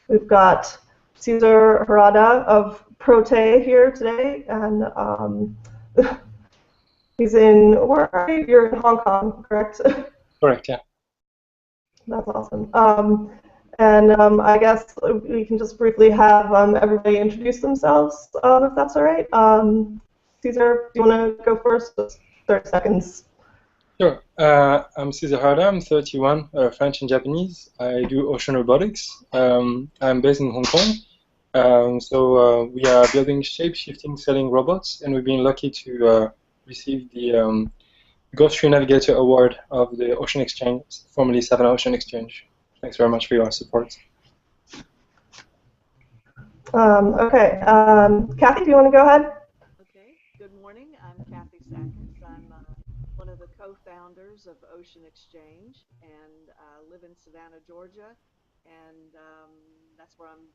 We've got Cesar Harada of Protei here today, and he's in, where are you? You're in Hong Kong, correct? Correct, yeah. That's awesome. I guess we can just briefly have everybody introduce themselves, if that's all right. Cesar, do you want to go first? Just 30 seconds. Sure. I'm Cesar Harada. I'm 31, French and Japanese. I do ocean robotics. I'm based in Hong Kong. We are building shape-shifting sailing robots, and we've been lucky to receive the Gulf Stream Navigator Award of the Ocean Exchange, formerly Savannah Ocean Exchange. Thanks very much for your support. Okay. Kathy, do you want to go ahead? Okay. Good morning. I'm Kathy Sackins. I'm one of the co-founders of Ocean Exchange, and live in Savannah, Georgia, and that's where I'm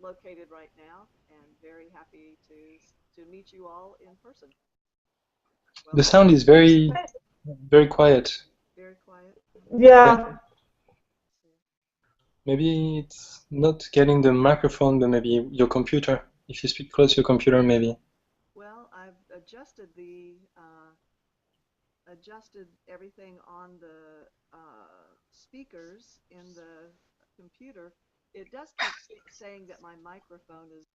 located right now, and very happy to meet you all in person. Well, the sound is very, very quiet. Very quiet? Yeah. Maybe it's not getting the microphone, but maybe your computer. If you speak close to your computer, maybe. Well, I've adjusted everything on the speakers in the computer. It does keep saying that my microphone is.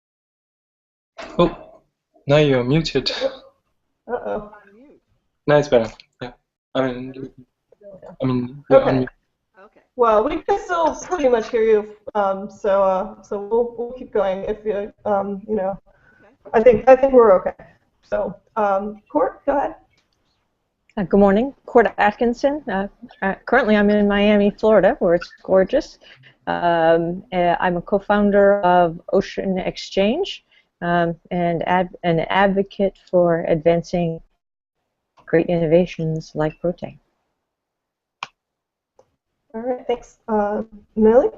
Oh, now you're muted. Uh-oh. On mute. Now it's better. Yeah. I mean, you're okay. on mute. Okay. Well, we can still pretty much hear you, so we'll keep going if you you know. Okay. I think we're okay. So, Court, go ahead. Good morning, Court Atkinson. Currently, I'm in Miami, Florida, where it's gorgeous. I'm a co-founder of Ocean Exchange and an advocate for advancing great innovations like Protei. All right, thanks. Millie?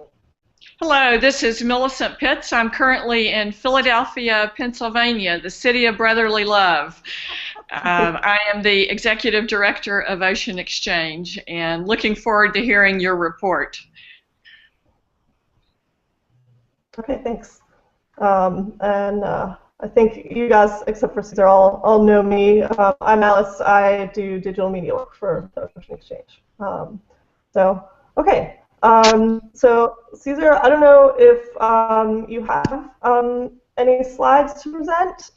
Hello, this is Millicent Pitts. I'm currently in Philadelphia, Pennsylvania, the city of brotherly love. I am the executive director of Ocean Exchange, and looking forward to hearing your report. Okay, thanks. I think you guys, except for Cesar, all know me. I'm Alice. I do digital media work for the Ocean Exchange. Okay. So Cesar, I don't know if you have any slides to present,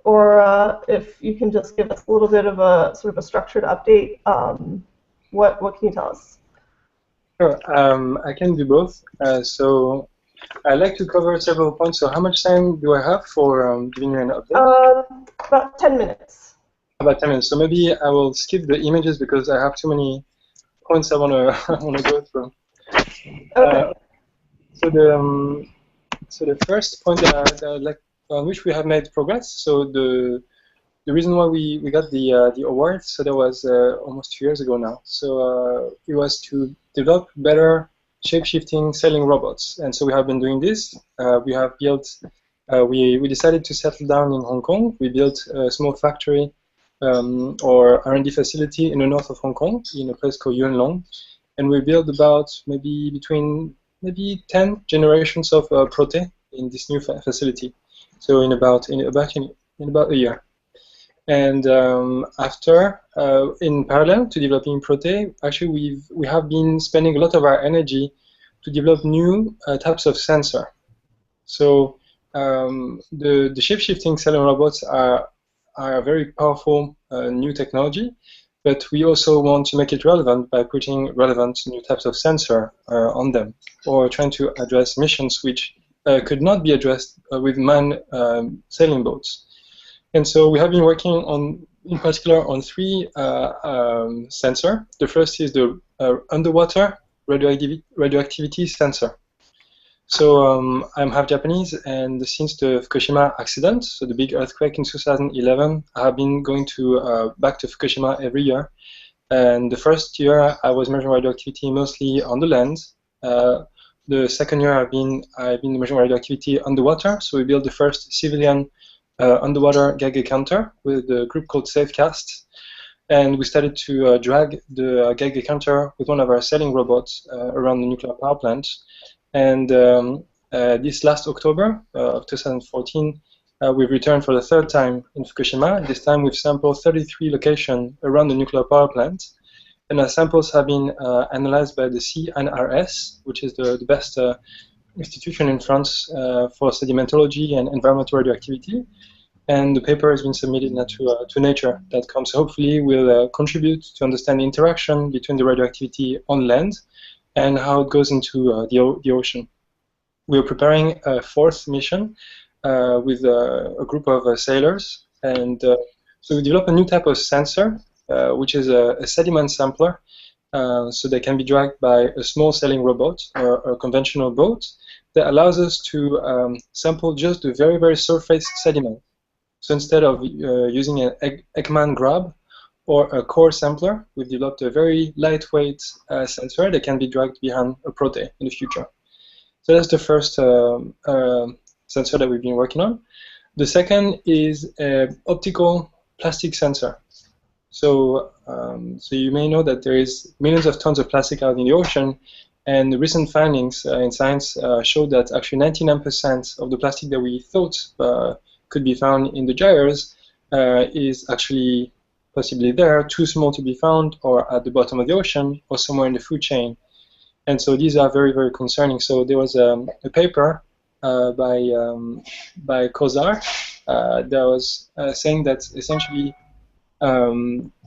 or if you can just give us a little bit of a sort of a structured update. What can you tell us? Sure. I can do both. So I'd like to cover several points. So how much time do I have for giving you an update? About 10 minutes. About 10 minutes. So maybe I will skip the images because I have too many points I want to go through. Okay. So the first point that I'd like, on which we have made progress. So the reason why we got the award, so that was almost 2 years ago now. So it was to develop better shape-shifting sailing robots, and so we have been doing this. We have built. We decided to settle down in Hong Kong. We built a small factory or R&D facility in the north of Hong Kong, in a place called Yuen Long, and we built about between 10 generations of Protei in this new facility. So in about a year. And after, in parallel to developing Protei, actually we have been spending a lot of our energy to develop new types of sensor. So the shape-shifting sailing robots are a very powerful new technology, but we also want to make it relevant by putting relevant new types of sensor on them, or trying to address missions which could not be addressed with manned sailing boats. And so we have been working on, in particular, on 3 sensors. The first is the underwater radioactivity sensor. So I'm half Japanese, and since the Fukushima accident, so the big earthquake in 2011, I have been going back to Fukushima every year. And the first year I was measuring radioactivity mostly on the land. The second year I've been measuring radioactivity underwater. So we built the first civilian underwater Geiger counter with a group called SafeCast, and we started to drag the Geiger counter with one of our sailing robots around the nuclear power plant. And this last October of 2014, we've returned for the third time in Fukushima. This time we've sampled 33 locations around the nuclear power plant. And our samples have been analyzed by the CNRS, which is the best institution in France for sedimentology and environmental radioactivity. And the paper has been submitted now to Nature.com. So hopefully will contribute to understand the interaction between the radioactivity on land and how it goes into the ocean. We are preparing a fourth mission with a group of sailors. And so we developed a new type of sensor, which is a sediment sampler. So they can be dragged by a small sailing robot or a conventional boat that allows us to sample just the very, very surface sediment. So instead of using an Ekman grab or a core sampler, we've developed a very lightweight sensor that can be dragged behind a Protei in the future. So that's the first sensor that we've been working on. The second is an optical plastic sensor. So, so you may know that there is millions of tons of plastic out in the ocean, and the recent findings in science showed that actually 99% of the plastic that we thought could be found in the gyres is actually possibly there, too small to be found, or at the bottom of the ocean, or somewhere in the food chain. And so these are very, very concerning. So there was a paper by Kozar that was saying that essentially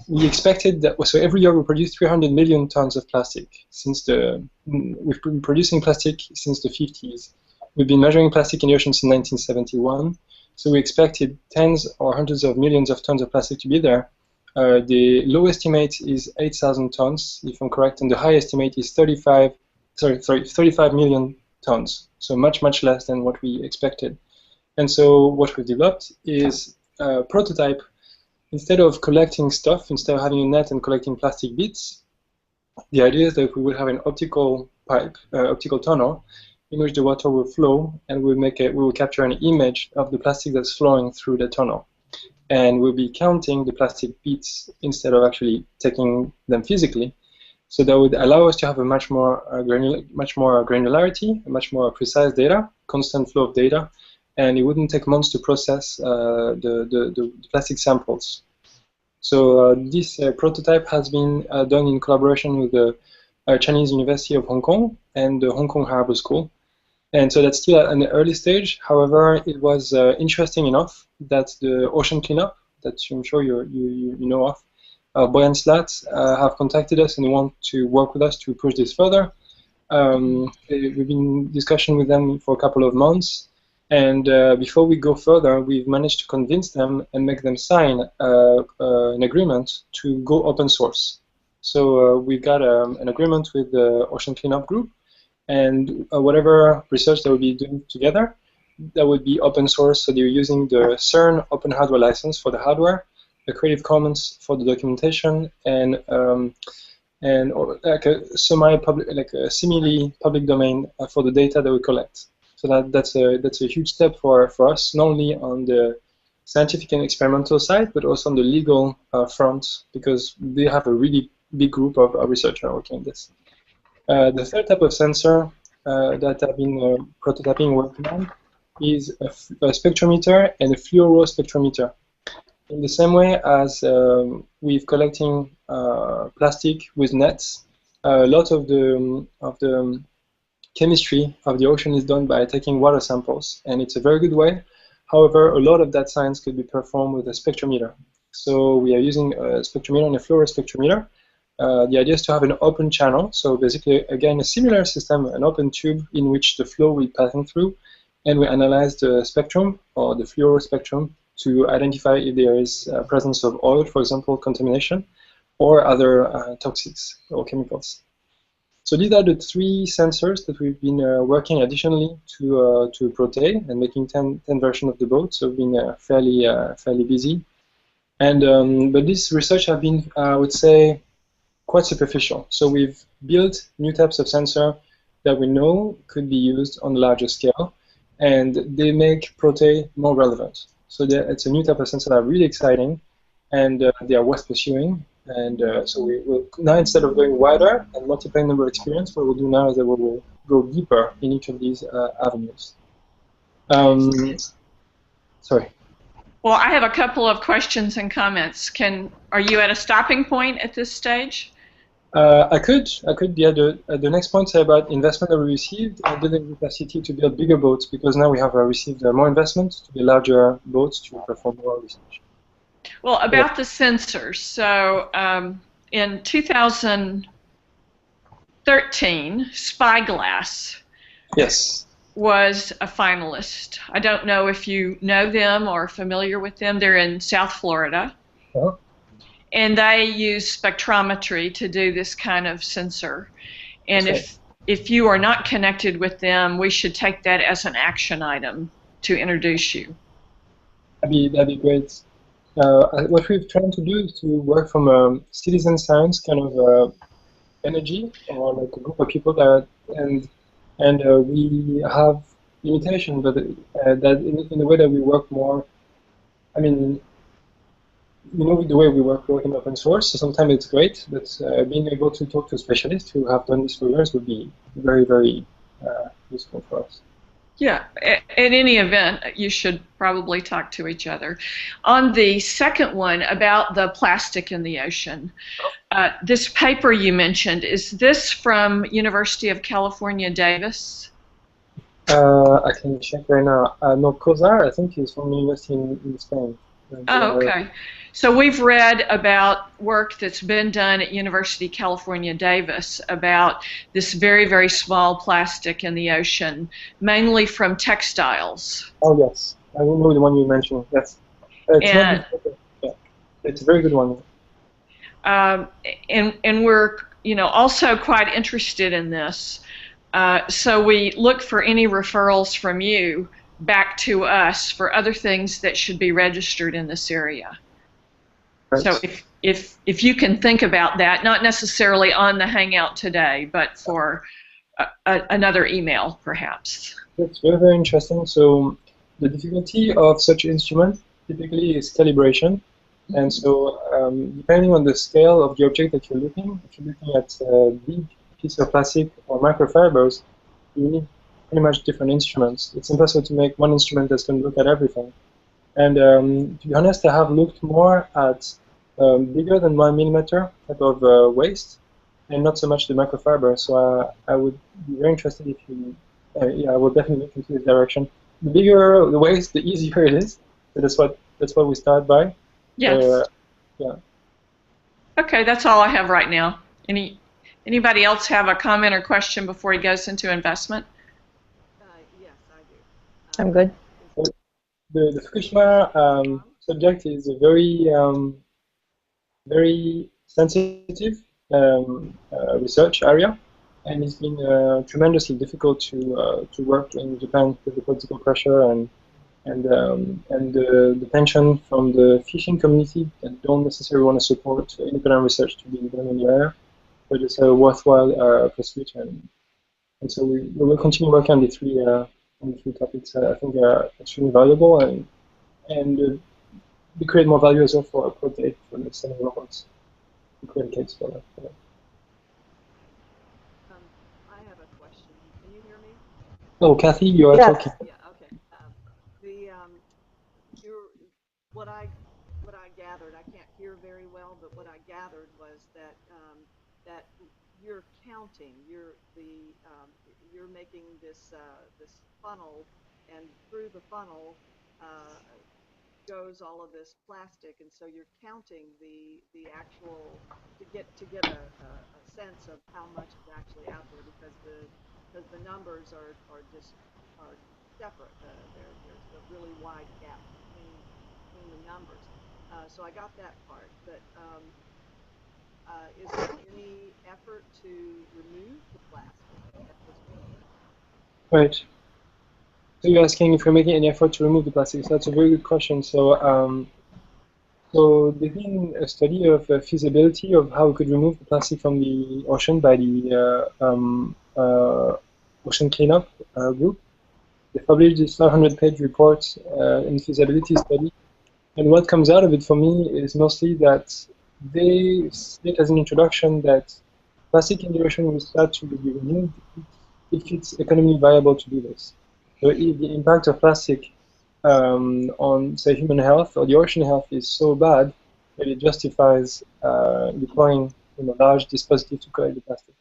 we expected that, so every year we produce 300 million tons of plastic. We've been producing plastic since the 50s. We've been measuring plastic in the ocean since 1971. So we expected tens or hundreds of millions of tons of plastic to be there. The low estimate is 8,000 tons, if I'm correct, and the high estimate is 35 million tons. So much, much less than what we expected. And so what we've developed is a prototype. Instead of collecting stuff, instead of having a net and collecting plastic bits, the idea is that we will have an optical pipe, optical tunnel, in which the water will flow, and we will capture an image of the plastic that's flowing through the tunnel. And we'll be counting the plastic bits instead of actually taking them physically. So that would allow us to have a much more granularity, a much more precise data, constant flow of data, and it wouldn't take months to process the plastic samples. So this prototype has been done in collaboration with the Chinese University of Hong Kong and the Hong Kong Harbour School. And so that's still at an early stage. However, it was interesting enough that the ocean cleanup, that I'm sure you know of, Boyan Slat, have contacted us and want to work with us to push this further. We've been in discussion with them for a couple of months. And before we go further, we've managed to convince them and make them sign an agreement to go open source. So we've got an agreement with the Ocean Cleanup Group, and whatever research that we'll be doing together, that would be open source. So they're using the CERN Open Hardware License for the hardware, the Creative Commons for the documentation, and like a semi-public, like a semi-public domain for the data that we collect. So that's a huge step for us, not only on the scientific and experimental side, but also on the legal front, because they have a really big group of researchers working on this. The third type of sensor that I've been prototyping working on is a spectrometer and a fluorospectrometer. In the same way as we're collecting plastic with nets, a lot of the chemistry of the ocean is done by taking water samples, and it's a very good way. However, a lot of that science could be performed with a spectrometer. So we are using a spectrometer and a fluorospectrometer. The idea is to have an open channel, so basically, again, a similar system, an open tube in which the flow will pass through, and we analyze the spectrum or the fluorospectrum to identify if there is presence of oil, for example, contamination, or other toxics or chemicals. So these are the three sensors that we've been working additionally to Protei and making 10 versions of the boat. So we've been fairly busy. And but this research has been, I would say, quite superficial. So we've built new types of sensor that we know could be used on a larger scale, and they make Protei more relevant. So it's a new type of sensor that are really exciting, and they are worth pursuing. And so we will now, instead of going wider and multiplying number of experience, what we'll do now is that we will go deeper in each of these avenues. Sorry. Well, I have a couple of questions and comments. Are you at a stopping point at this stage? I could. Yeah, the next point is about investment that we received and building capacity to build bigger boats, because now we have received more investment to be larger boats to perform more research. Well, about the sensors. So in 2013, Spyglass was a finalist. I don't know if you know them or are familiar with them. They're in South Florida. And they use spectrometry to do this kind of sensor. And if you are not connected with them, we should take that as an action item to introduce you. That'd be great. What we're trying to do is to work from a citizen science kind of energy, or like a group of people that, and we have limitation, but that in the way that we work more. I mean, you know, the way we work in open source, so sometimes it's great, but being able to talk to specialists who have done this for years would be very, very useful for us. Yeah, in any event, you should probably talk to each other. On the second one about the plastic in the ocean, this paper you mentioned, is this from University of California, Davis? I can check right now. No, Cosar, I think he's from University in Spain. Oh, okay. So we've read about work that's been done at University of California, Davis about this very, very small plastic in the ocean, mainly from textiles. Oh, yes. I know the one you mentioned. Yes. Yeah. It's a very good one. And we're, you know, also quite interested in this. So we look for any referrals from you back to us for other things that should be registered in this area. Right. So if you can think about that, not necessarily on the Hangout today, but for another email, perhaps. That's very, very interesting. So the difficulty of such instrument typically is calibration. And so depending on the scale of the object that you're looking, if you're looking at a big piece of plastic or microfibers, you need pretty much different instruments. It's impossible to make one instrument that's going to look at everything. And to be honest, I have looked more at bigger than 1 millimeter type of waste, and not so much the microfiber. So I would be very interested if you, yeah, I will definitely look into this direction. The bigger the waste, the easier it is. So that's what we start by. Yes. Yeah. Okay, that's all I have right now. Anybody else have a comment or question before he goes into investment? Yes, I do. I'm good. The Fukushima subject is a very, very sensitive research area, and it's been tremendously difficult to work in Japan with the political pressure and the tension from the fishing community that don't necessarily want to support independent research to be done in the area, but it's a worthwhile pursuit, and so we will continue working on the three topics. I think they are extremely valuable, and we create more value as well for Protei, for the sending robots. We create a case for that. I have a question. Can you hear me? Oh, Kathy, you are talking. Yeah. Okay. What I gathered, I can't hear very well, but what I gathered was that that you're counting. You're making this funnel, and through the funnel goes all of this plastic, and so you're counting the actual to get a sense of how much is actually out there, because the numbers are separate. There's a really wide gap between the numbers. So I got that part, but is there any effort to remove the plastic at this point? Right. So you're asking if we're making any effort to remove the plastic. So that's a very good question. So so there's been a study of feasibility of how we could remove the plastic from the ocean by the Ocean Cleanup group. They published this 500-page report in feasibility study. And what comes out of it for me is mostly that they state as an introduction that plastic in the ocean will start to be removed if it's economically viable to do this. So if the impact of plastic on, say, human health or the ocean health is so bad that it justifies deploying large dispositives to collect the plastic.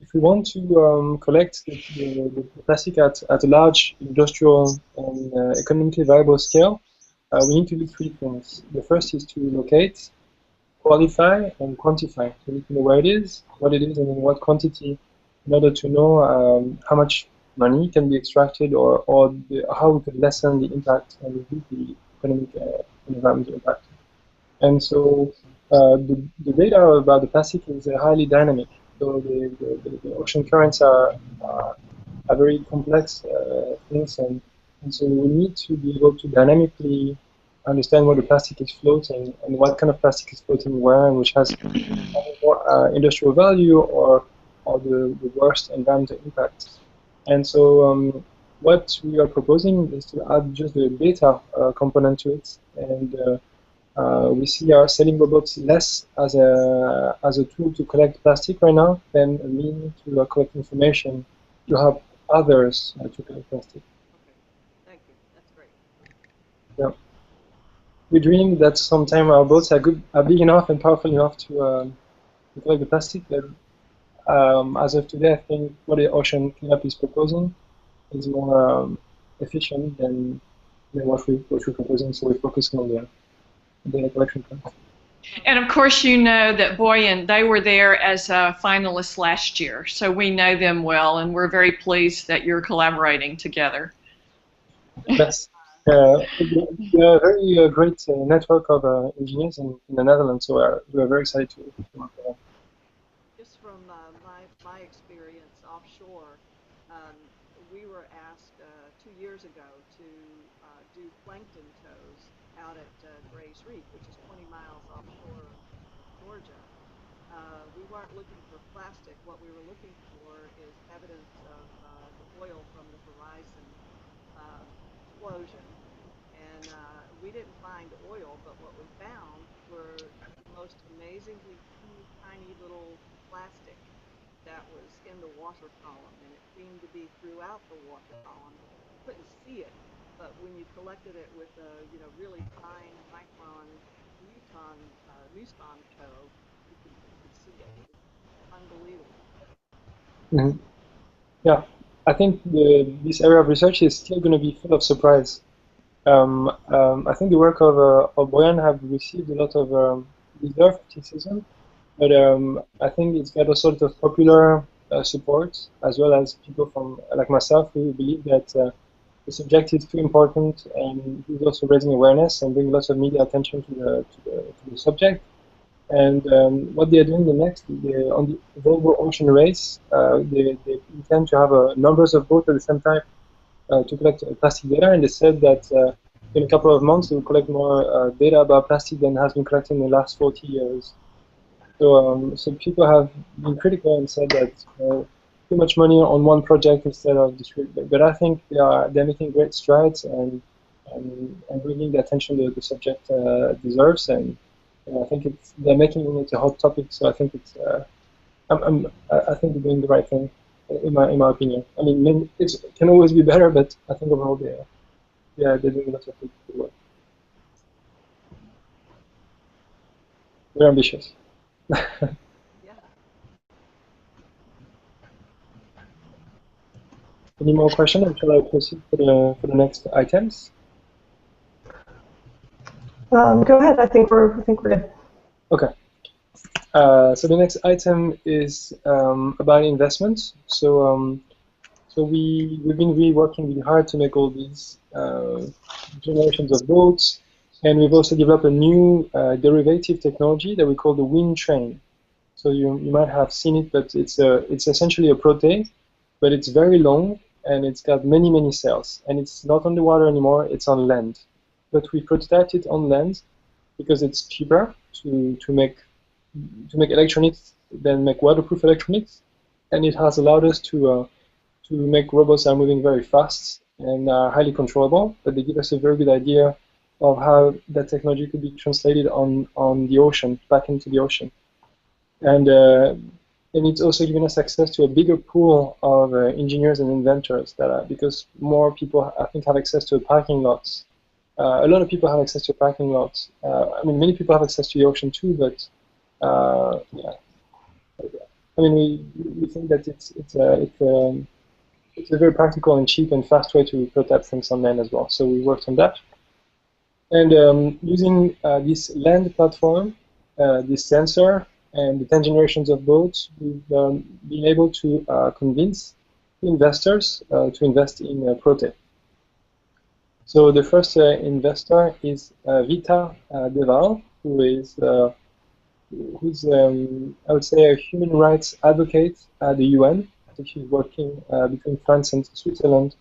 If we want to collect the plastic at a large industrial and economically viable scale, we need to do three things. The first is to locate, qualify, and quantify. So we need to know where it is, what it is, and in what quantity, in order to know how much money can be extracted or how we could lessen the impact and reduce the economic and environmental impact. And so the data about the plastic is highly dynamic. So the ocean currents are very complex things, and so we need to be able to dynamically understand where the plastic is floating and what kind of plastic is floating where, and which has more industrial value or the worst environmental impact. And so what we are proposing is to add just the data component to it, and we see our sailing robots less as a tool to collect plastic right now than a means to collect information to help others to collect plastic. Okay, thank you. That's great. Yeah. We dream that sometime our boats are big enough and powerful enough to collect the plastic. But as of today, I think what the ocean cleanup is proposing is more efficient than what we're proposing. So we're focusing on the collection plan. And of course, you know that Boyan, they were there as finalists last year, so we know them well, and we're very pleased that you're collaborating together. Yes. We are a very great network of engineers in the Netherlands, so we are very excited to work with them. Just from my experience offshore, we were asked 2 years ago to do plankton tows out at Gray's Reef, which is 20 miles offshore of Georgia. We weren't looking for plastic. What we were looking for is evidence of the oil from the Horizon explosion. And we didn't find oil, but what we found were the most amazingly tiny little plastic that was in the water column, and it seemed to be throughout the water column. You couldn't see it, but when you collected it with a really fine micron Newton tow, you could see it. It was unbelievable. Mm-hmm. Yeah, I think this area of research is still going to be full of surprise. I think the work of Boyan have received a lot of deserved criticism, but I think it's got a sort of popular support, as well as people from like myself who believe that the subject is too important, and he's also raising awareness and bringing lots of media attention to the subject. And what they are doing next, on the Volvo Ocean Race, they intend to have numbers of boats at the same time to collect plastic data, and they said that in a couple of months they will collect more data about plastic than has been collected in the last 40 years. So, so people have been critical and said that too much money on one project instead of distributing. But I think they're making great strides and bringing the attention that the subject deserves, and I think they're making it a hot topic. So I think I think they're doing the right thing, in my opinion. I mean, it can always be better, but I think overall they're doing a lot of good work. They're ambitious. Yeah. Any more questions, or shall I proceed for the next items? Go ahead. I think we're good. Okay. So the next item is about investment. So we've been really working really hard to make all these generations of boats, and we've also developed a new derivative technology that we call the wind train. So you might have seen it, but it's essentially a Protei, but it's very long and it's got many sails, and it's not on the water anymore, it's on land. But we prototyped it on land because it's cheaper to make electronics than make waterproof electronics, and it has allowed us to make robots that are moving very fast and are highly controllable, but they give us a very good idea of how that technology could be translated on the ocean, back into the ocean. And And it's also given us access to a bigger pool of engineers and inventors because more people, I think, have access to a parking lot. A lot of people have access to a parking lot. I mean, many people have access to the ocean too, but yeah. I mean, we think that it's a very practical and cheap and fast way to prototype things on land as well. So we worked on that. And using this land platform, this sensor, and the 10 generations of boats, we've been able to convince investors to invest in Protei. So the first investor is Vita Deval, who's I would say a human rights advocate at the UN. I think she's working between France and Switzerland,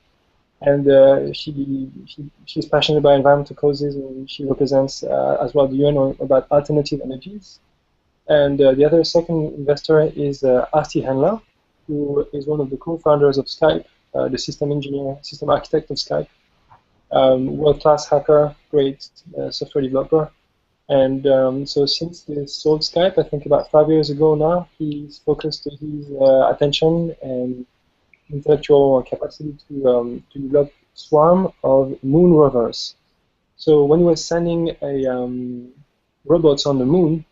and she's passionate about environmental causes, and she represents as well the UN about alternative energies. And the other second investor is Artie Handler, who is one of the co-founders of Skype, the system engineer, system architect of Skype, world-class hacker, great software developer. And so since they sold Skype, I think about 5 years ago now, he's focused his attention and intellectual capacity to develop swarm of moon rovers. So when he was sending robots on the moon,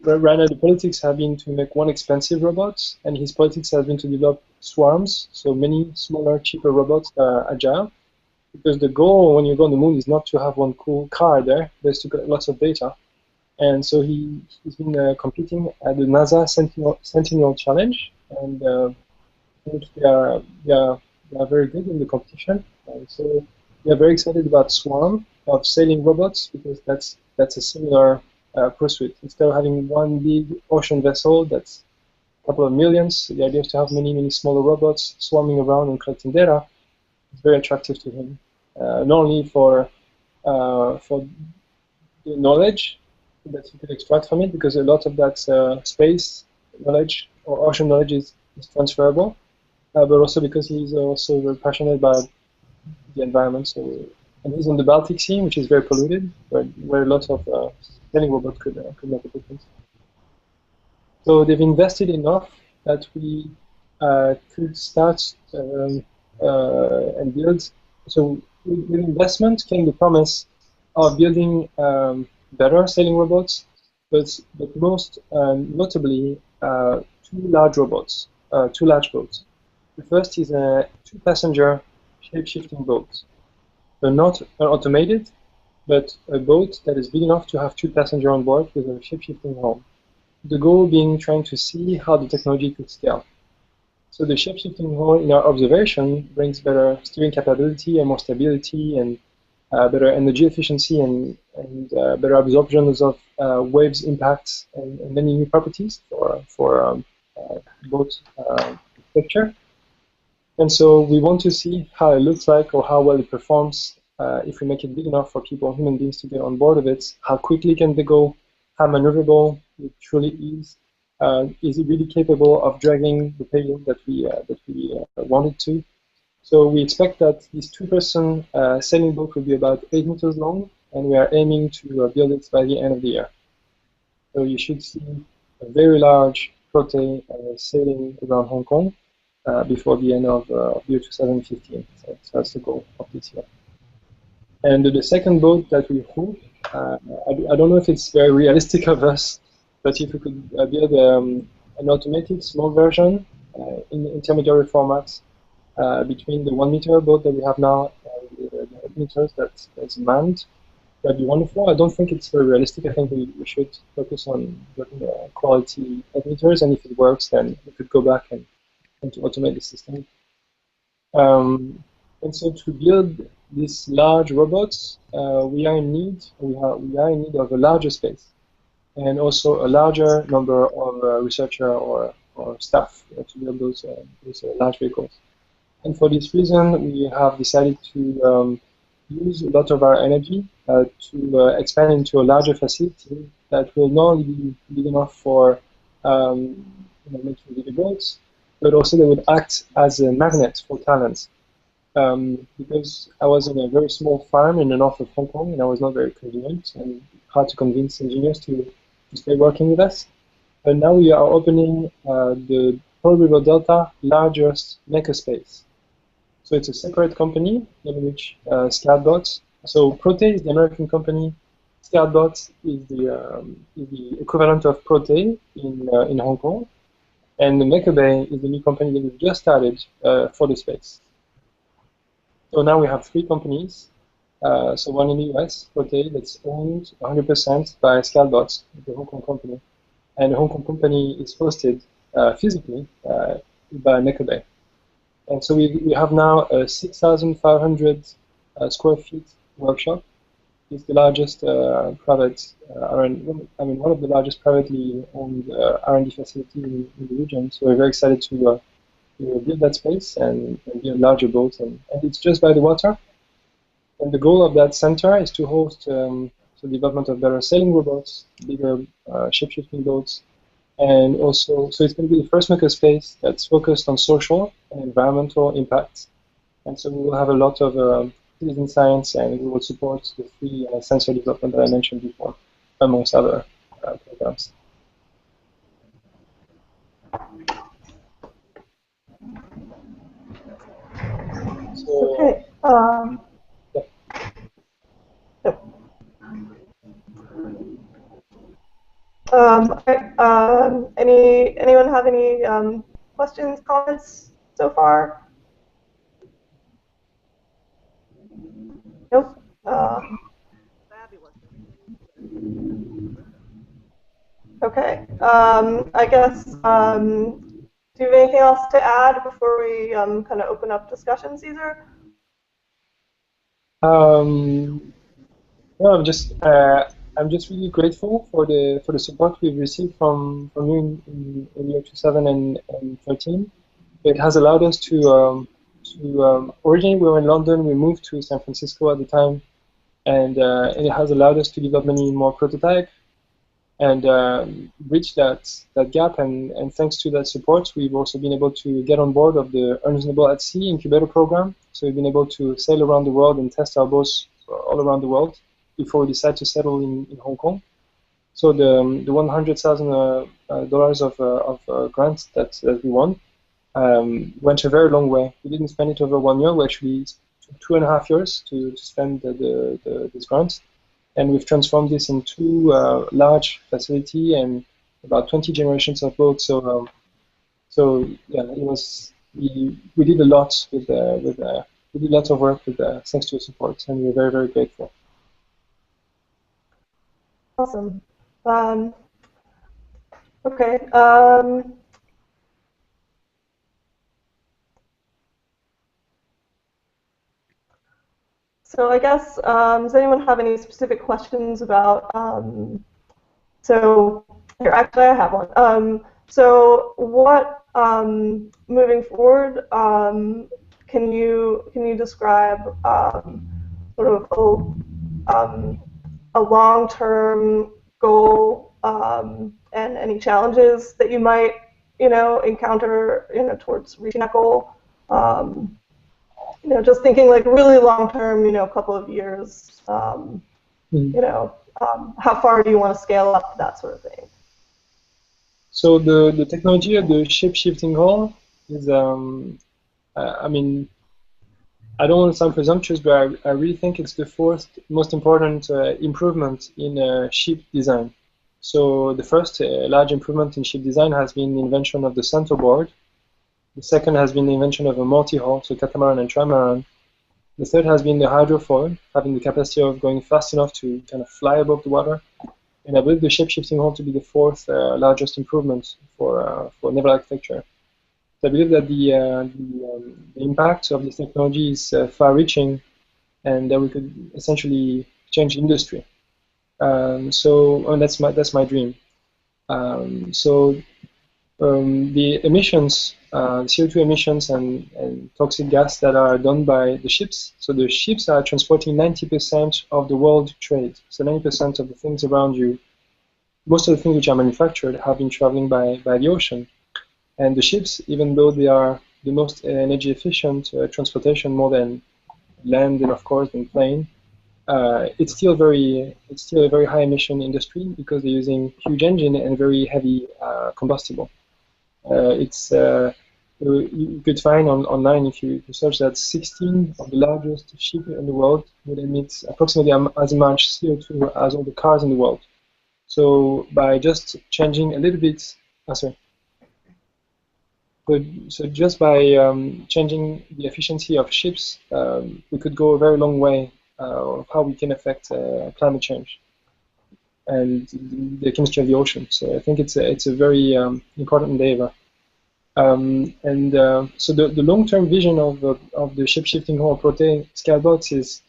right now the politics have been to make one expensive robot, and his politics has been to develop swarms, so many smaller, cheaper robots that are agile. Because the goal when you go on the moon is not to have one cool car there, but to get lots of data. And so he's been competing at the NASA Sentinel Challenge, and I think they are very good in the competition. And so we are very excited about Swarm of sailing robots because that's a similar pursuit. Instead of having one big ocean vessel that's a couple of millions, the idea is to have many smaller robots swarming around and collecting data. It's very attractive to him, not only for the knowledge that you could extract from it, because a lot of that space knowledge or ocean knowledge is transferable, but also because he's also very passionate about the environment. So, and he's on the Baltic Sea, which is very polluted, where a lot of sailing robots could make a difference. So they've invested enough that we could start and build. So with investment came the promise of building better sailing robots, but most notably two large robots, two large boats. The first is a two-passenger shape-shifting boat. So not an automated, but a boat that is big enough to have two passengers on board with a shape-shifting hull. The goal being trying to see how the technology could scale. So the shape-shifting hull in our observation brings better steering capability and more stability and better energy efficiency and better absorption of waves impacts and many new properties for boat structure. And so we want to see how it looks like or how well it performs if we make it big enough for people, human beings, to get on board of it. How quickly can they go? How maneuverable it truly is? Is it really capable of dragging the payload that we wanted to? So we expect that this two-person sailing boat will be about 8 meters long, and we are aiming to build it by the end of the year. So you should see a very large Protei sailing around Hong Kong before the end of year 2015. So that's the goal of this year. And the second boat that we hope, I don't know if it's very realistic of us, but if we could build an automated small version in intermediary format between the 1 meter boat that we have now and the 8 meters that's manned, that'd be wonderful. I don't think it's very realistic. I think we should focus on building quality 8 meters, and if it works, then we could go back and to automate the system. And so to build these large robots, we are in need of a larger space, and also a larger number of researchers or staff to build those large vehicles. And for this reason, we have decided to use a lot of our energy to expand into a larger facility that will not only be big enough for making bigger boats, but also they would act as a magnet for talents. Because I was in a very small farm in the north of Hong Kong, and I was not very convenient and hard to convince engineers to stay working with us. But now we are opening the Pearl River Delta largest makerspace. So it's a separate company in which Scoutbot. So Protei is the American company. Scoutbot is the equivalent of Protei in Hong Kong. And the MakerBay is the new company that we've just started for the space. So now we have 3 companies. So one in the US, Protei, that's owned 100% by Scoutbot, the Hong Kong company. And the Hong Kong company is hosted physically by MakerBay. And so we have now a 6,500 square feet workshop. It's the largest private, one of the largest privately owned R&D facilities in the region. So we're very excited to build that space and build larger boats. And it's just by the water. And the goal of that center is to host the development of better sailing robots, bigger ship-shifting boats, and also, so it's going to be the first makerspace that's focused on social and environmental impacts. And so we will have a lot of citizen science, and we will support the free sensor development that I mentioned before, amongst other programs. So, okay. Anyone have any questions, comments so far? Nope. Fabulous. Okay. I guess, do you have anything else to add before we kind of open up discussion, Caesar? No, I'm just really grateful for the support we've received from you in year 2013. It has allowed us to originally we were in London. We moved to San Francisco at the time, and it has allowed us to develop many more prototypes and reach that gap. And thanks to that support, we've also been able to get on board of the Unreasonable at Sea incubator program. So we've been able to sail around the world and test our boats all around the world before we decide to settle in Hong Kong. So the $100,000 of grants that we won went a very long way. We didn't spend it over 1 year. We actually took 2.5 years to spend this grant. And we've transformed this into a large facility and about 20 generations of boats. So yeah, it was we did a lot we did lots of work with thanks to your support, and we're very, very grateful. Awesome. Okay. So I guess, does anyone have any specific questions about, so here, actually I have one. So what, moving forward, can you describe sort of a long-term goal and any challenges that you might, encounter, towards reaching that goal? Just thinking like really long-term, a couple of years, how far do you want to scale up, that sort of thing? So the technology of the shape-shifting hull is, I mean, I don't want to sound presumptuous, but I really think it's the fourth most important improvement in ship design. So the first large improvement in ship design has been the invention of the center board. The second has been the invention of a multi-hull, so catamaran and trimaran. The third has been the hydrofoil, having the capacity of going fast enough to kind of fly above the water. And I believe the shape-shifting hull to be the fourth largest improvement for naval architecture. So I believe that the impact of this technology is far-reaching, and that we could essentially change the industry. So that's my dream. The emissions, CO2 emissions and toxic gas that are done by the ships. So the ships are transporting 90% of the world trade. So 90% of the things around you, most of the things which are manufactured have been traveling by the ocean. And the ships, even though they are the most energy efficient transportation, more than land and of course than plane, it's still a very high emission industry because they're using huge engine and very heavy combustible. You could find online if you search that 16 of the largest ships in the world would emit approximately as much CO2 as all the cars in the world. So by just changing a little bit, so just by changing the efficiency of ships, we could go a very long way of how we can affect climate change and the chemistry of the ocean. So I think it's a very important endeavor. So the long-term vision of the shape-shifting hole Protei scale bots is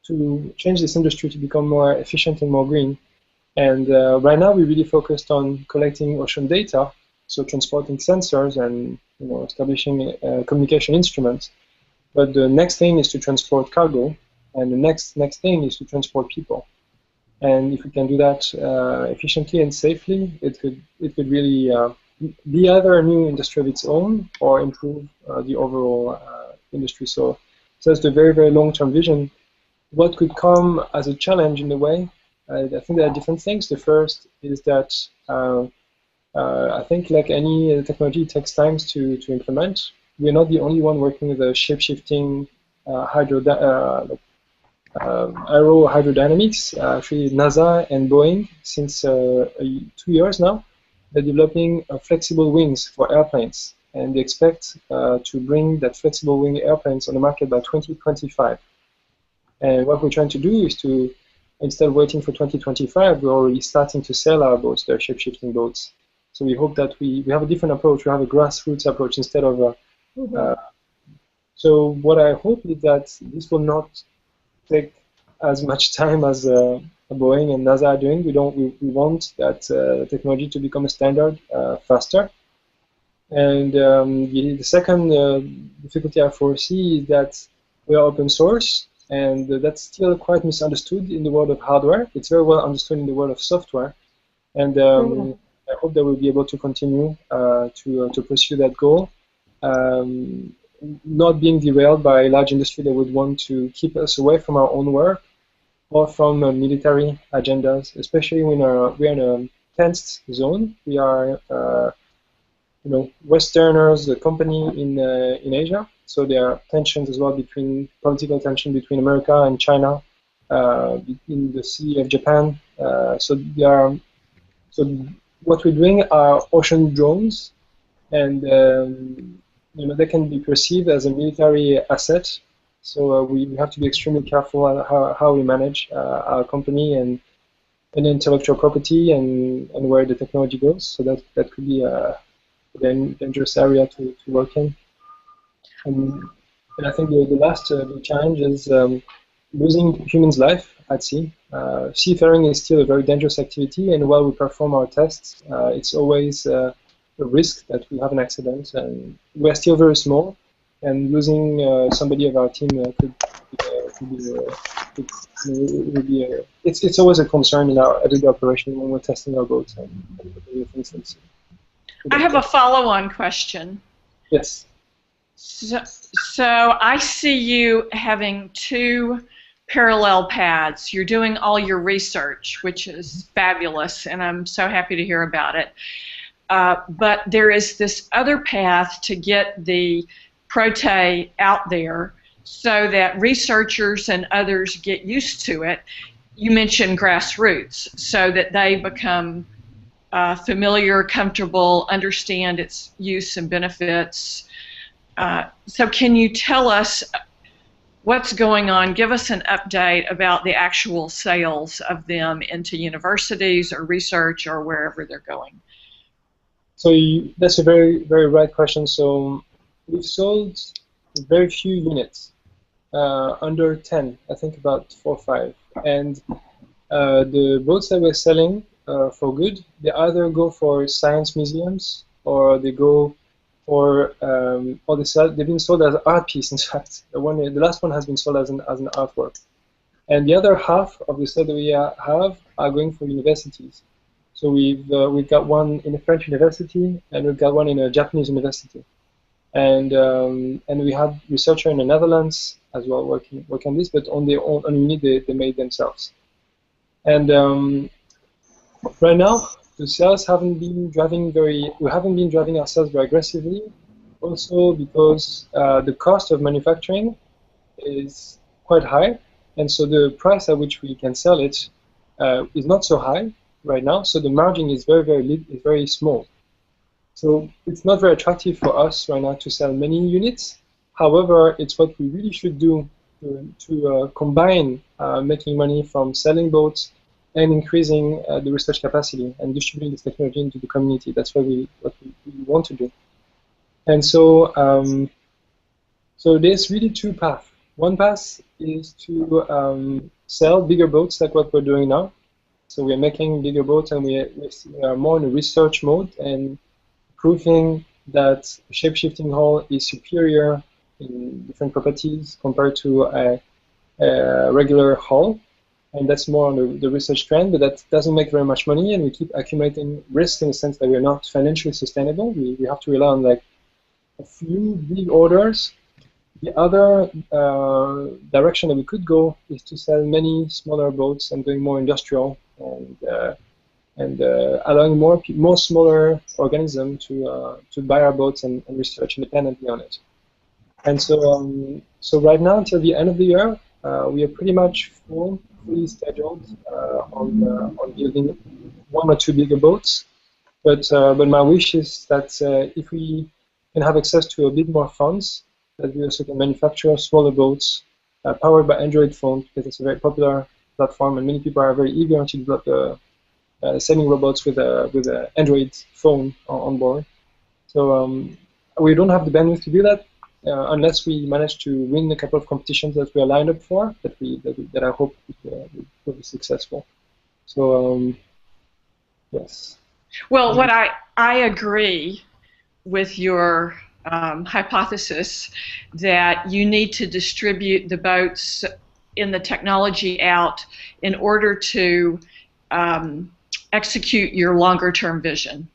to change this industry to become more efficient and more green. And right now we're really focused on collecting ocean data, so transporting sensors and establishing communication instruments. But the next thing is to transport cargo, and the next thing is to transport people. And if we can do that efficiently and safely, it could really be either a new industry of its own or improve the overall industry. So that's the very, very long-term vision. What could come as a challenge in the way? I think there are different things. The first is that I think, like any technology, it takes time to implement. We're not the only one working with the shape-shifting aerohydrodynamics. Actually, NASA and Boeing, since 2 years now, they're developing flexible wings for airplanes, and they expect to bring that flexible wing airplanes on the market by 2025. And what we're trying to do is to, instead of waiting for 2025, we're already starting to sell our boats, the shape-shifting boats. So we hope that we have a different approach. We have a grassroots approach instead of so what I hope is that this will not take as much time as Boeing and NASA are doing. We want that technology to become a standard faster. And the second difficulty I foresee is that we are open source, and that's still quite misunderstood in the world of hardware. It's very well understood in the world of software, and I hope that we'll be able to continue to pursue that goal, not being derailed by a large industry that would want to keep us away from our own work or from military agendas, especially when we're in a tensed zone. We are, Westerners, the company in Asia, so there are tensions as well political tension between America and China, in the Sea of Japan. So what we're doing are ocean drones, and they can be perceived as a military asset. So we have to be extremely careful how we manage our company and intellectual property and where the technology goes. So that could be a dangerous area to work in. And I think the last big challenge is losing humans' life at sea. Seafaring is still a very dangerous activity, and while we perform our tests, it's always a risk that we have an accident, and we're still very small, and losing somebody of our team it's always a concern in our everyday operation when we're testing our boats and things. I have a follow-on question. Yes. So I see you having two parallel paths. You're doing all your research, which is fabulous, and I'm so happy to hear about it. But there is this other path to get the Protei out there so that researchers and others get used to it. You mentioned grassroots, so that they become familiar, comfortable, understand its use and benefits. So can you tell us what's going on? Give us an update about the actual sales of them into universities or research or wherever they're going. So that's a very, very right question. So we've sold very few units, under 10, I think about 4 or 5. And the boats that we're selling for good, they either go for science museums or they go for, they've been sold as art piece. In fact, the last one has been sold as an artwork. And the other half of the set that we have are going for universities. So we've got one in a French university, and we've got one in a Japanese university, and we had researcher in the Netherlands as well working on this, but on their own, on a unit they made themselves. And right now, the sales haven't been driving we haven't been driving our sales very aggressively. Also because the cost of manufacturing is quite high, and so the price at which we can sell it is not so high right now. So the margin is very small. So it's not very attractive for us right now to sell many units. However, it's what we really should do to combine making money from selling boats and increasing the research capacity and distributing this technology into the community. That's what we want to do. And so, so there's really two paths. One path is to sell bigger boats like what we're doing now. So we're making bigger boats, and we are more in a research mode and proving that a shape-shifting hull is superior in different properties compared to a regular hull. And that's more on the research trend, but that doesn't make very much money, and we keep accumulating risk in the sense that we're not financially sustainable. We have to rely on like a few big orders. The other direction that we could go is to sell many smaller boats and going more industrial and allowing more smaller organisms to buy our boats and research independently on it. And so so right now until the end of the year, we are pretty much fully scheduled on building one or two bigger boats. But my wish is that if we can have access to a bit more funds, that we also can manufacture smaller boats powered by Android phone, because it's a very popular platform and many people are very eager to develop sailing robots with an Android phone on board. So we don't have the bandwidth to do that unless we manage to win a couple of competitions that we are lined up for, that I hope will be successful. So yes. Well, what I agree with your hypothesis that you need to distribute the boats in the technology out in order to execute your longer-term vision,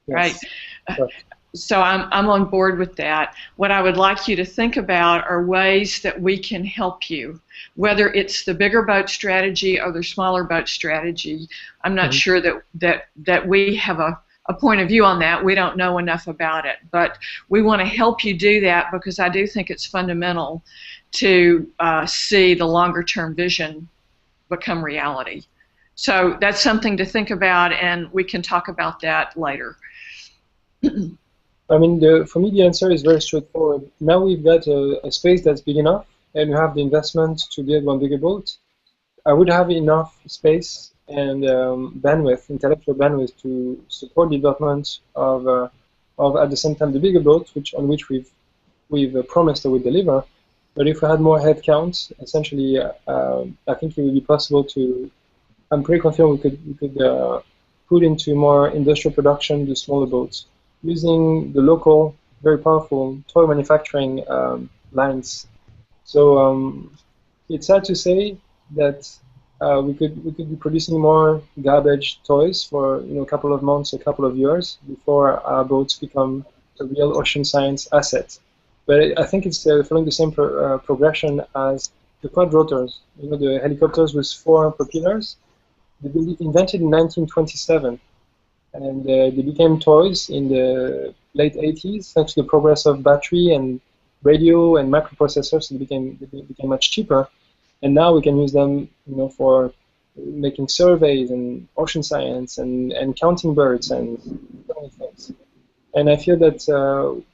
yes. Right? So I'm on board with that. What I would like you to think about are ways that we can help you, whether it's the bigger boat strategy or the smaller boat strategy. I'm not sure that we have a point of view on that. We don't know enough about it, but we want to help you do that because I do think it's fundamental to see the longer-term vision become reality. So that's something to think about, and we can talk about that later. I mean, for me, the answer is very straightforward. Now we've got a space that's big enough, and we have the investment to build one bigger boat. I would have enough space and bandwidth, intellectual bandwidth, to support the development of at the same time the bigger boat, on which we've promised that we deliver. But if we had more headcount, essentially, I think it would be possible to. I'm pretty confident we could put into more industrial production the smaller boats using the local, very powerful toy manufacturing lines. So it's sad to say that we could be producing more garbage toys for a couple of months, a couple of years before our boats become a real ocean science asset. But I think it's following the same progression as the quad rotors. The helicopters with 4 propellers. They were invented in 1927, and they became toys in the late 80s thanks to the progress of battery and radio and microprocessors. So they became much cheaper, and now we can use them, for making surveys and ocean science and counting birds and so many things. And I feel that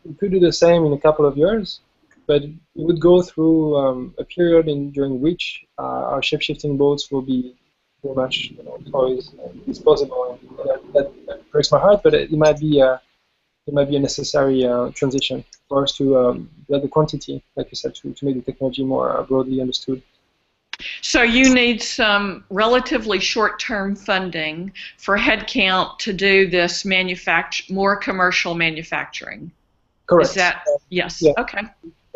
we could do the same in a couple of years, but we would go through a period during which our shape-shifting boats will be very much toys and disposable. That breaks my heart, but it might be a necessary transition for us to build the quantity, like you said, to make the technology more broadly understood. So you need some relatively short-term funding for headcount to do this more commercial manufacturing. Correct. Is that yes? Yeah. Okay.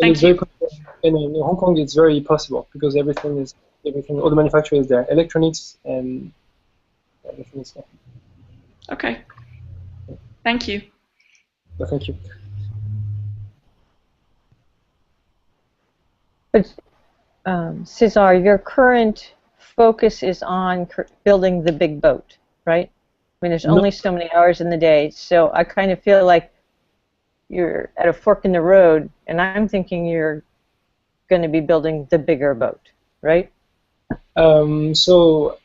Thank you. And in Hong Kong, it's very possible because everything, all the manufacturing is there, electronics and everything is there. Okay. Thank you. Well, thank you. Cesar, your current focus is on building the big boat, right? I mean, there's only so many hours in the day, so I kind of feel like you're at a fork in the road, and I'm thinking you're going to be building the bigger boat, right? So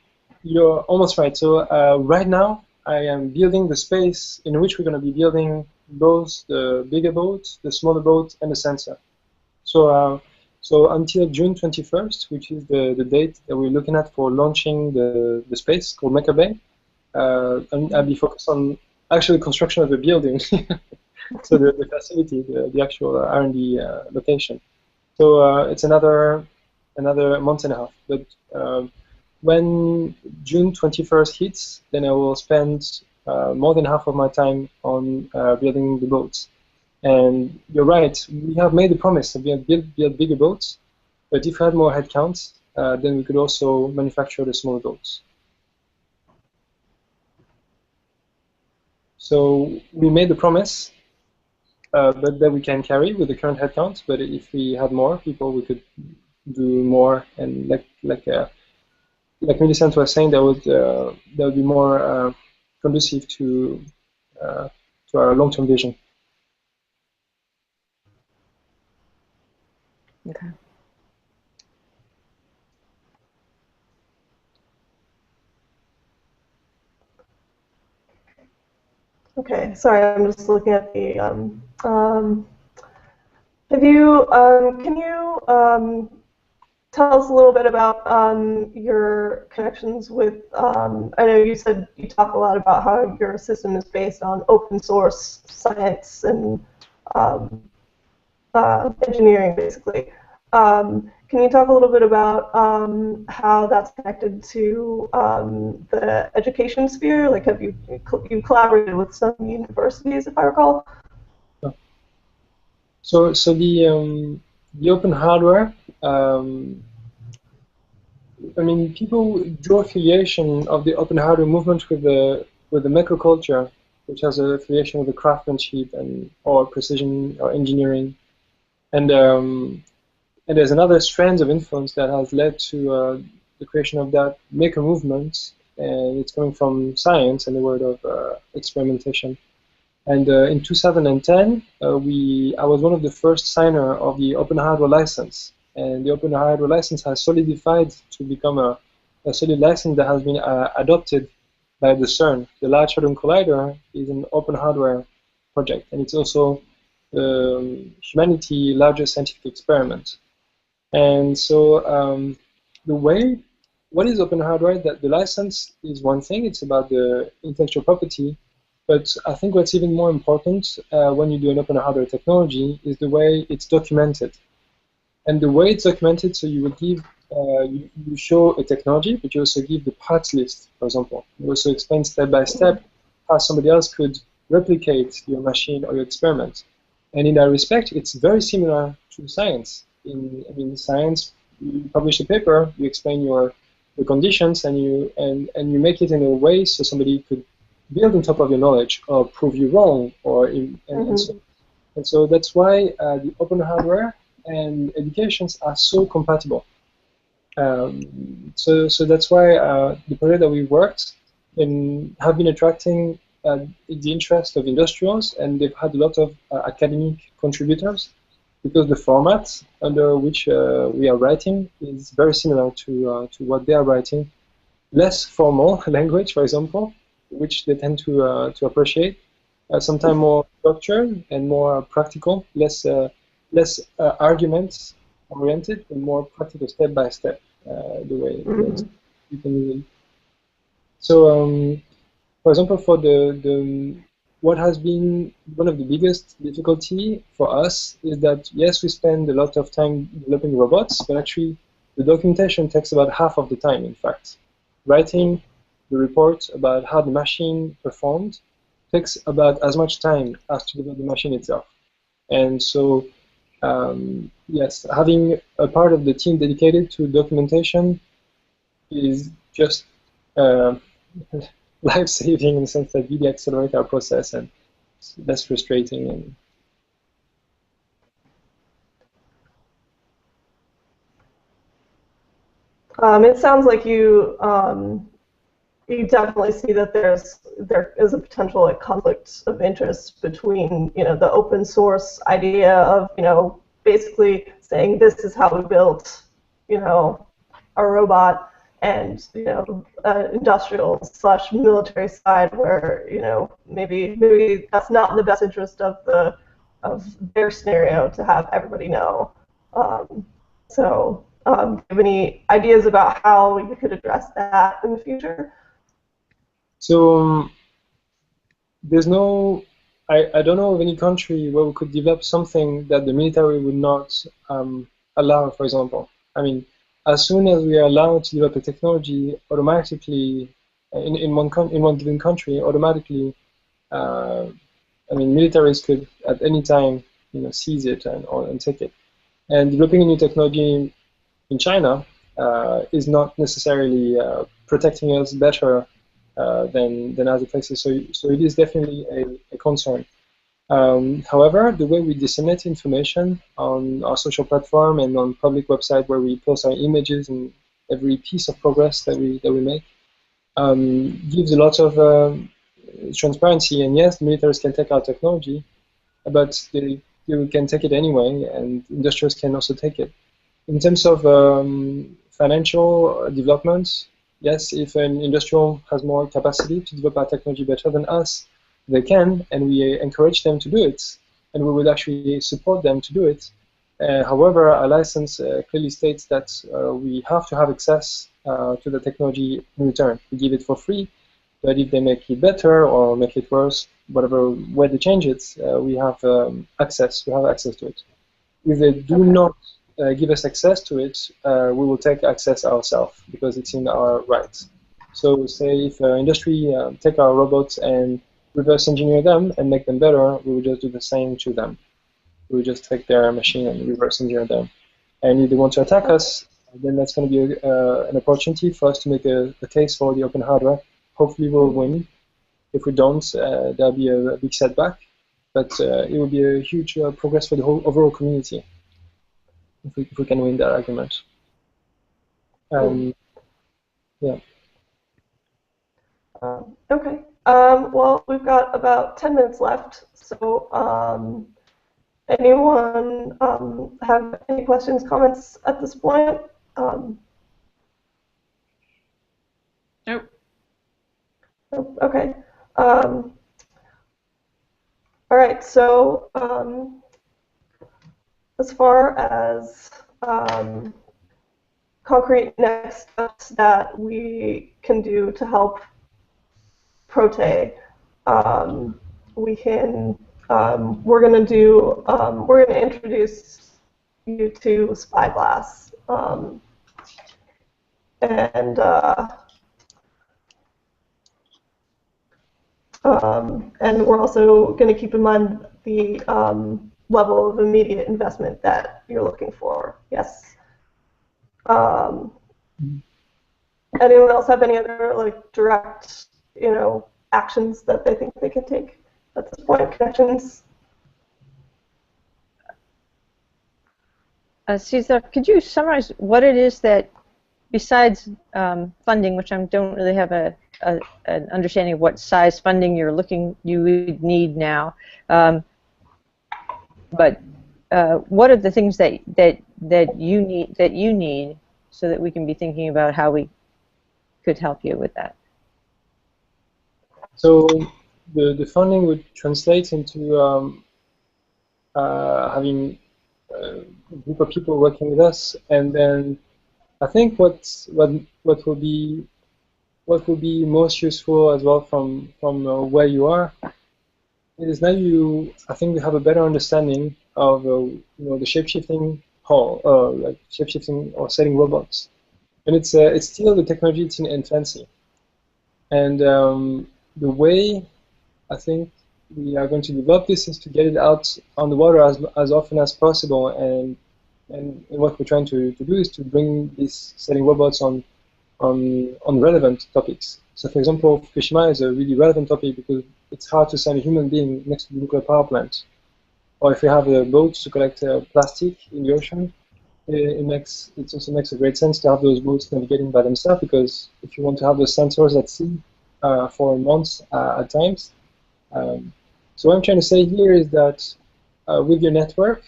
you're almost right. So right now, I am building the space in which we're going to be building both the bigger boat, the smaller boat, and the sensor. So until June 21st, which is the date that we're looking at for launching the space called Maker Bay, and I'll be focused on actually construction of the building, so the facility, the actual R&D location. So it's another month and a half. But when June 21st hits, then I will spend more than half of my time on building the boats. And you're right, we have made a promise that we have build bigger boats, but if we had more headcounts, then we could also manufacture the smaller boats. So we made the promise, but that we can carry with the current headcount. But if we had more people, we could do more. And like Millicent was saying, that would be more conducive to our long-term vision. Okay. Okay, sorry, I'm just looking at the. Have you? Can you tell us a little bit about your connections with? I know you said you talk a lot about how your system is based on open source science and engineering, basically. Can you talk a little bit about how that's connected to the education sphere? Like, have you collaborated with some universities, if I recall? So the open hardware. I mean, people draw affiliation of the open hardware movement with the maker culture, which has an affiliation with the craftsmanship or precision or engineering, and there's another strand of influence that has led to the creation of that maker movement, and it's coming from science and the word of experimentation. And in 2010, I was one of the first signer of the Open Hardware license, and the Open Hardware license has solidified to become a solid license that has been adopted by the CERN. The Large Hadron Collider is an open hardware project, and it's also humanity's largest scientific experiment. And so what is open hardware? That the license is one thing, it's about the intellectual property, but I think what's even more important when you do an open hardware technology is the way it's documented. And the way it's documented, so you would give, you show a technology, but you also give the parts list, for example. You also explain step by step how somebody else could replicate your machine or your experiment. And in that respect, it's very similar to science. In science, you publish a paper, you explain the conditions, and you make it in a way so somebody could build on top of your knowledge or prove you wrong, and so that's why the open hardware and educations are so compatible. So that's why the project that we worked in have been attracting the interest of industrials, and they've had a lot of academic contributors, because the format under which we are writing is very similar to what they are writing. Less formal language, for example, which they tend to appreciate. Sometimes more structured and more practical, less arguments oriented, and more practical step by step. The way you can really. So, for example, for what has been one of the biggest difficulty for us is that, yes, we spend a lot of time developing robots, but actually the documentation takes about half of the time, in fact. Writing the report about how the machine performed takes about as much time as to develop the machine itself. And so, yes, having a part of the team dedicated to documentation is just life-saving in the sense that really accelerate our process and it's less frustrating. And It sounds like you you definitely see that there is a potential like conflict of interest between the open source idea of basically saying this is how we built a robot, and industrial/military side where maybe that's not in the best interest of their scenario to have everybody know. Do you have any ideas about how you could address that in the future? So there's no, I don't know of any country where we could develop something that the military would not allow, for example. I mean, as soon as we are allowed to develop a technology, automatically, in one given country, automatically, militaries could at any time, seize it and take it. And developing a new technology in China is not necessarily protecting us better than other places. So it is definitely a concern. However, the way we disseminate information on our social platform and on public website where we post our images and every piece of progress that we make gives a lot of transparency. And yes, militaries can take our technology, but they can take it anyway, and industrials can also take it. In terms of financial development, yes, if an industrial has more capacity to develop our technology better than us, they can, and we encourage them to do it, and we will actually support them to do it. However, our license clearly states that we have to have access to the technology in return. We give it for free, but if they make it better or make it worse, whatever way they change it, we have access. We have access to it. If they do not give us access to it, we will take access ourselves because it's in our rights. So say if industry take our robots and reverse engineer them and make them better, we will just do the same to them. We will just take their machine and reverse engineer them. And if they want to attack us, then that's going to be an opportunity for us to make a case for the open hardware. Hopefully we'll win. If we don't, there'll be a big setback. But it will be a huge progress for the whole overall community if we can win that argument. Yeah. Okay. Well, we've got about 10 minutes left. So anyone have any questions, comments at this point? Nope. Okay. All right. So as far as concrete next steps that we can do to help Protei, we're going to introduce you to Spyglass, and we're also going to keep in mind the level of immediate investment that you're looking for. Yes. Anyone else have any other direct, actions that they think they can take at this point? Connections? Cesar, could you summarize what it is that, besides funding, which I don't really have an understanding of what size funding you would need now, but what are the things that you need so that we can be thinking about how we could help you with that? So the funding would translate into having a group of people working with us, and then I think what will be most useful as well from where you are is now I think we have a better understanding of the shape-shifting shape-shifting or setting robots, and it's still the technology, it's in infancy, and the way I think we are going to develop this is to get it out on the water as often as possible, and what we're trying to do is to bring these setting robots on relevant topics. So for example, Fukushima is a really relevant topic because it's hard to send a human being next to the nuclear power plant. Or if you have a boat to collect plastic in the ocean, it also makes a great sense to have those boats navigating by themselves, because if you want to have those sensors at sea for months at times. So what I'm trying to say here is that with your network,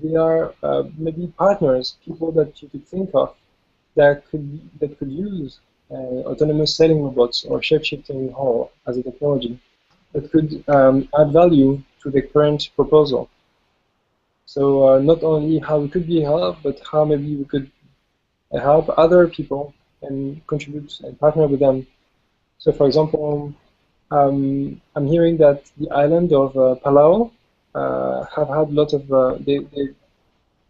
they are maybe partners, people that you could think of that could use autonomous sailing robots or shape-shifting hull as a technology that could add value to the current proposal. So not only how we could be helped, but how maybe we could help other people and contribute and partner with them. So for example, I'm hearing that the island of Palau have had a lot of,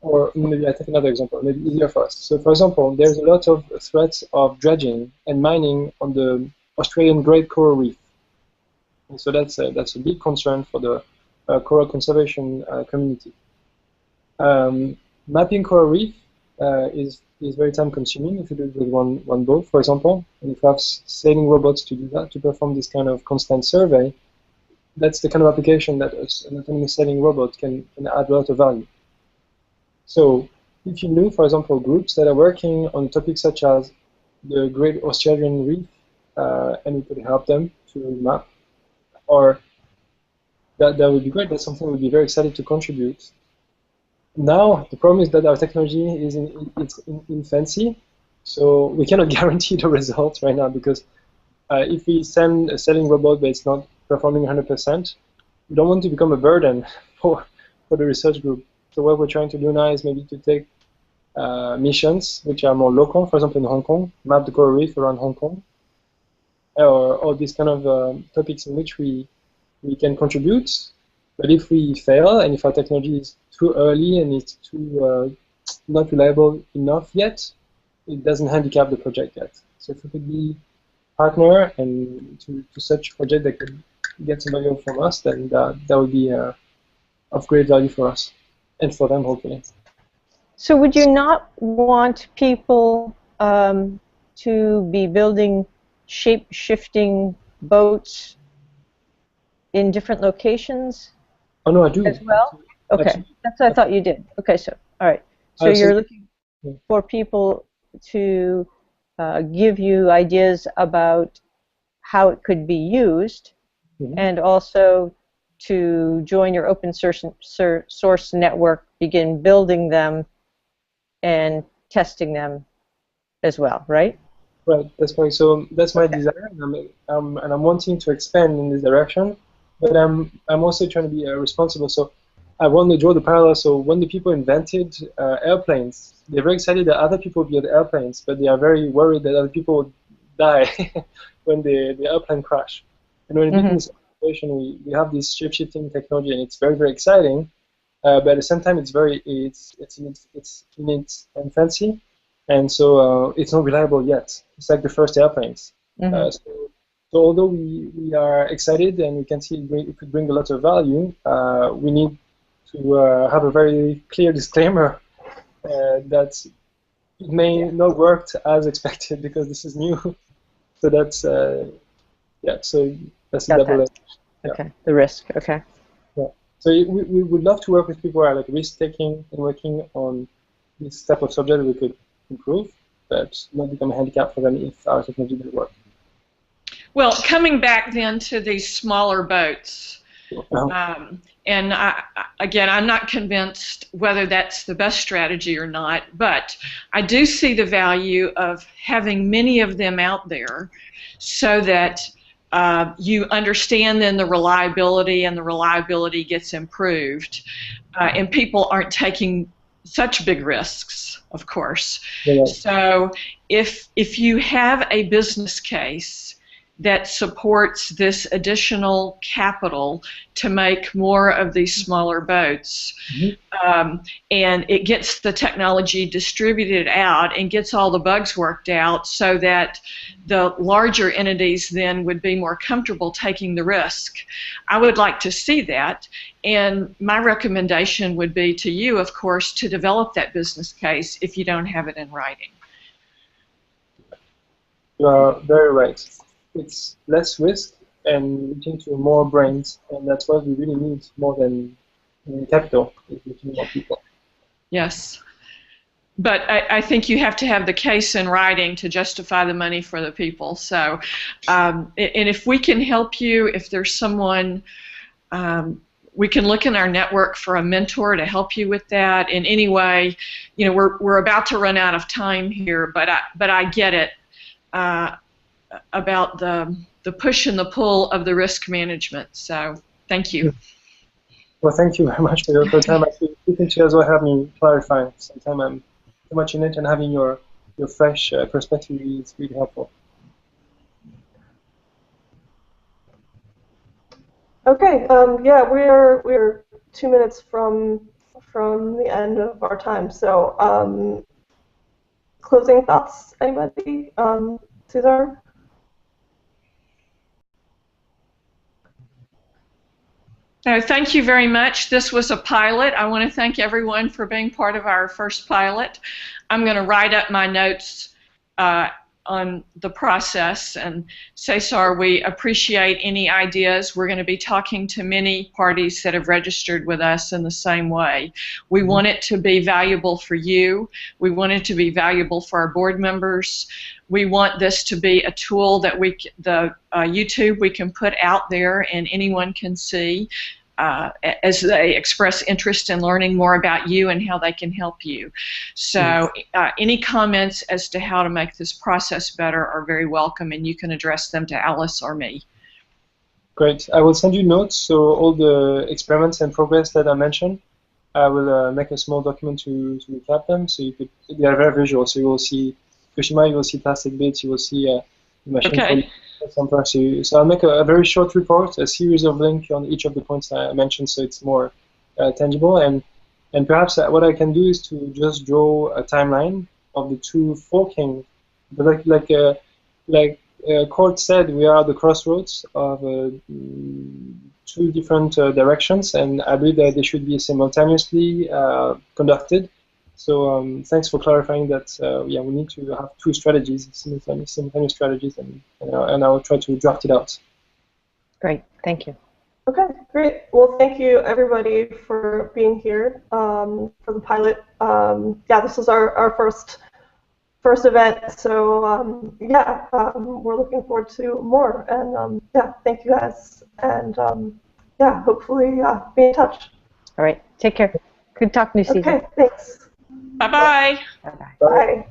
or maybe I take another example, maybe easier for us. So for example, there's a lot of threats of dredging and mining on the Australian Great Coral Reef. And so that's a big concern for the coral conservation community. Mapping coral reef is very time consuming if you do it with one boat, for example. And if you have sailing robots to do that, to perform this kind of constant survey, that's the kind of application that an autonomous sailing robot can add a lot of value. So if you knew, for example, groups that are working on topics such as the Great Australian Reef, and we could help them to map, or that would be great. That's something we'd be very excited to contribute. Now, the problem is that our technology is in infancy, so we cannot guarantee the results right now, because if we send a sailing robot but it's not performing 100%, we don't want to become a burden for the research group. So what we're trying to do now is maybe to take missions which are more local, for example in Hong Kong, map the coral reef around Hong Kong, or these kind of topics in which we can contribute. But if we fail, and if our technology is too early and it's too not reliable enough yet, it doesn't handicap the project yet. So if we could be partner and to such project that could get some value from us, then that would be of great value for us and for them, hopefully. So would you not want people to be building shape-shifting boats in different locations? Oh no, I do. As well? Okay, Absolutely. that's what I thought you did. Okay, so, all right. So you're looking for people to give you ideas about how it could be used, and also to join your open source network, begin building them and testing them as well, right? Right, that's correct. So that's my desire, and I'm wanting to expand in this direction, but I'm also trying to be responsible. So I want to draw the parallel. So when the people invented airplanes, they're very excited that other people build airplanes, but they are very worried that other people die when the airplane crash. And when in this situation, we have this shape-shifting technology, and it's very, very exciting. But at the same time, it's in its infancy, and so it's not reliable yet. It's like the first airplanes. So although we are excited and we can see it could bring a lot of value, we need to have a very clear disclaimer that it may not work as expected because this is new. So that's yeah. So that's a double edge. Okay, the risk. Okay. Yeah. So we would love to work with people who are like risk-taking and working on this type of subject that we could improve, but not become a handicap for them if our technology didn't work. Well, coming back then to these smaller boats, and again, I'm not convinced whether that's the best strategy or not, but I do see the value of having many of them out there so that you understand then the reliability, and the reliability gets improved, and people aren't taking such big risks, of course. Yeah. So if you have a business case that supports this additional capital to make more of these smaller boats, and it gets the technology distributed out and gets all the bugs worked out so that the larger entities then would be more comfortable taking the risk. I would like to see that, and my recommendation would be to you, of course, to develop that business case if you don't have it in writing. You are very right. It's less risk and reaching to more brains, and that's what we really need more than capital, is reaching more people. Yes. but I think you have to have the case in writing to justify the money for the people. So, and if we can help you, if there's someone, we can look in our network for a mentor to help you with that in any way. You know, we're about to run out of time here, but I get it about the push and the pull of the risk management. So, thank you. Well, thank you very much for your time. Actually, I think you as well helped me clarify. Sometimes I'm too much in it, and having your fresh perspective is really helpful. Okay. Yeah, we're 2 minutes from the end of our time. So, closing thoughts, anybody? Cesar? No, thank you very much. This was a pilot. I want to thank everyone for being part of our first pilot. I'm going to write up my notes on the process. And Cesar, we appreciate any ideas. We're going to be talking to many parties that have registered with us in the same way. We want it to be valuable for you. We want it to be valuable for our board members. We want this to be a tool that YouTube we can put out there and anyone can see as they express interest in learning more about you and how they can help you. So any comments as to how to make this process better are very welcome, and you can address them to Alice or me. Great. I will send you notes, so all the experiments and progress that I mentioned, I will make a small document to recap them, so they are very visual, so you will see Fukushima, you will see plastic bits, you will see machine sampler. So I'll make a very short report, a series of links on each of the points I mentioned, so it's more tangible. And perhaps what I can do is to just draw a timeline of the two forking. But like Court said, we are at the crossroads of two different directions, and I believe that they should be simultaneously conducted. So thanks for clarifying that. Yeah, we need to have two strategies, simultaneous strategies, and I'll try to draft it out. Great, thank you. Okay, great. Well, thank you everybody for being here for the pilot. Yeah, this is our first event, so yeah, we're looking forward to more. And yeah, thank you guys, and yeah, hopefully be in touch. All right, take care. Good talking to you, Cesar. Okay, thanks. Bye-bye. Bye-bye. Bye.